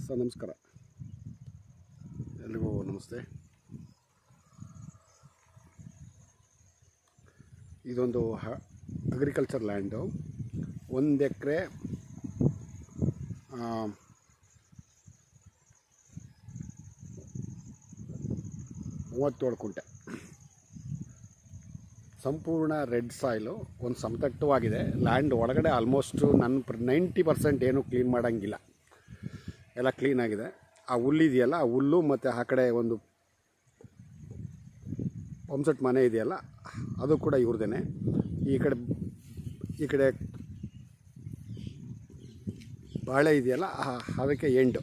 Sir ನಮಸ್ಕಾರ, ಎಲ್ರಿಗೂ ನಮಸ್ತೆ. ಇದೊಂದು ಅಗ್ರಿಕಲ್ಚರ್ ಲ್ಯಾಂಡು. 1 ಎಕರೆ 37 ಕುಂಟೆ, ಸಂಪೂರ್ಣ ರೆಡ್ ಸಾಯಿಲು. ಒಂದು ಸಮತಟ್ಟವಾಗಿದೆ. ಲ್ಯಾಂಡ್ ಒಳಗಡೆ ಆಲ್ಮೋಸ್ಟ್ ನನ್ನ 90% ಏನೂ ಕ್ಲೀನ್ ಮಾಡೋಂಗಿಲ್ಲ, ಎಲ್ಲ ಕ್ಲೀನಾಗಿದೆ. ಆ ಹುಲ್ಲಿದೆಯಲ್ಲ, ಆ ಹುಲ್ಲು ಮತ್ತು ಆ ಕಡೆ ಒಂದು ಪಂಪ್ಸೆಟ್ ಮನೆ ಇದೆಯಲ್ಲ, ಅದು ಕೂಡ ಇವ್ರದೇನೆ. ಈ ಕಡೆ ಬಾಳೆ ಇದೆಯಲ್ಲ, ಅದಕ್ಕೆ ಎಂಡು.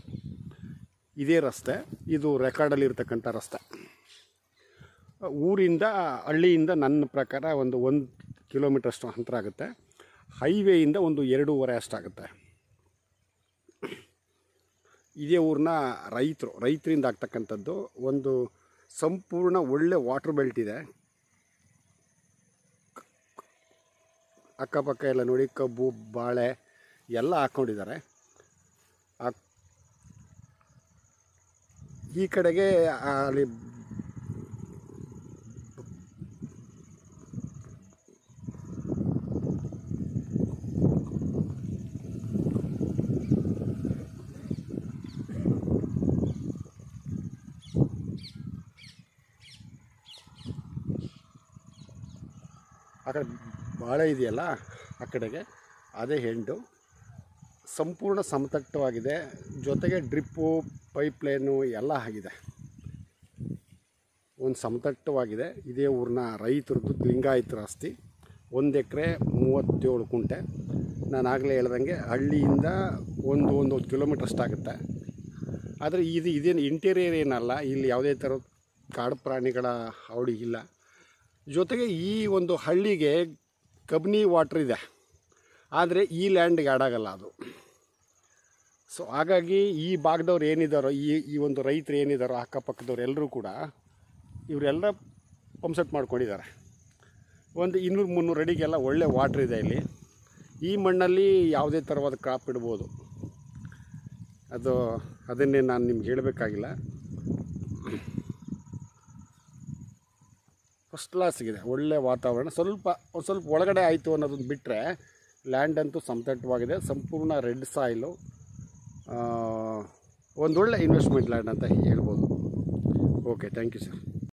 ಇದೇ ರಸ್ತೆ, ಇದು ರೆಕಾರ್ಡಲ್ಲಿ ಇರ್ತಕ್ಕಂಥ ರಸ್ತೆ. ಊರಿಂದ ಹಳ್ಳಿಯಿಂದ ನನ್ನ ಪ್ರಕಾರ ಒಂದು 1 ಕಿಲೋಮೀಟರ್ ಅಷ್ಟು ಅಂತರ ಆಗುತ್ತೆ. ಹೈವೇಯಿಂದ ಒಂದು 2.5 ಅಷ್ಟಾಗುತ್ತೆ. ಇದೇ ಊರನ್ನ ರೈತರಿಂದ ಆಗ್ತಕ್ಕಂಥದ್ದು. ಒಂದು ಸಂಪೂರ್ಣ ಒಳ್ಳೆ ವಾಟರ್ ಬೆಲ್ಟ್ ಇದೆ. ಅಕ್ಕಪಕ್ಕ ಎಲ್ಲ ನೋಡಿ, ಕಬ್ಬು ಬಾಳೆ ಎಲ್ಲ ಹಾಕ್ಕೊಂಡಿದ್ದಾರೆ. ಈ ಕಡೆಗೆ ಅಲ್ಲಿ ಆ ಕಡೆ ಬಾಳೆ ಇದೆಯಲ್ಲ, ಆ ಕಡೆಗೆ ಅದೇ ಹೆಂಡು. ಸಂಪೂರ್ಣ ಸಮತಟ್ಟವಾಗಿದೆ. ಜೊತೆಗೆ ಡ್ರಿಪ್ಪು, ಪೈಪ್ಲೈನು ಎಲ್ಲ ಆಗಿದೆ. ಒಂದು ಸಮತಟ್ಟವಾಗಿದೆ. ಇದೇ ಊರಿನ ರೈತರದ್ದು ಲಿಂಗಾಯತರ ಆಸ್ತಿ. 1 ಎಕರೆ 37 ಕುಂಟೆ. ನಾನು ಆಗಲೇ ಹೇಳ್ದಂಗೆ ಹಳ್ಳಿಯಿಂದ ಒಂದು ಕಿಲೋಮೀಟ್ರ್ ಅಷ್ಟಾಗುತ್ತೆ. ಆದರೆ ಇದೇನು ಇಂಟೀರಿಯರ್ ಏನಲ್ಲ. ಇಲ್ಲಿ ಯಾವುದೇ ಥರದ ಕಾಡು ಪ್ರಾಣಿಗಳ ಹಾವಳಿ ಇಲ್ಲ. ಜೊತೆಗೆ ಈ ಒಂದು ಹಳ್ಳಿಗೆ ಕಬಿನಿ ವಾಟ್ರ್ ಇದೆ, ಆದರೆ ಈ ಲ್ಯಾಂಡ್ಗೆ ಆಡಾಗಲ್ಲ ಅದು. ಸೊ ಹಾಗಾಗಿ ಈ ಭಾಗದವ್ರು ಏನಿದ್ದಾರೋ, ಈ ಒಂದು ರೈತರು ಏನಿದ್ದಾರೋ, ಅಕ್ಕಪಕ್ಕದವ್ರು ಎಲ್ಲರೂ ಕೂಡ ಇವರೆಲ್ಲ ಪಂಪ್ಸೆಟ್ ಮಾಡ್ಕೊಂಡಿದ್ದಾರೆ. ಒಂದು 200-300 ಅಡಿಗೆಲ್ಲ ಒಳ್ಳೆ ವಾಟ್ರ್ ಇದೆ ಇಲ್ಲಿ. ಈ ಮಣ್ಣಲ್ಲಿ ಯಾವುದೇ ಥರವಾದ ಕ್ರಾಪ್ ಇಡ್ಬೋದು. ಅದನ್ನೇ ನಾನು ನಿಮ್ಗೆ ಹೇಳಬೇಕಾಗಿಲ್ಲ. ಫಸ್ಟ್ ಕ್ಲಾಸಿಗಿದೆ, ಒಳ್ಳೆ ವಾತಾವರಣ. ಒಂದು ಸ್ವಲ್ಪ ಒಳಗಡೆ ಆಯಿತು ಅನ್ನೋದನ್ನು ಬಿಟ್ಟರೆ ಲ್ಯಾಂಡ್ ಅಂತೂ ಸಮತಟ್ಟವಾಗಿದೆ. ಸಂಪೂರ್ಣ ರೆಡ್ ಸಾಯಿಲು. ಒಂದೊಳ್ಳೆ ಇನ್ವೆಸ್ಟ್ಮೆಂಟ್ ಲ್ಯಾಂಡ್ ಅಂತ ಹೇಳ್ಬೋದು. Okay, thank you sir.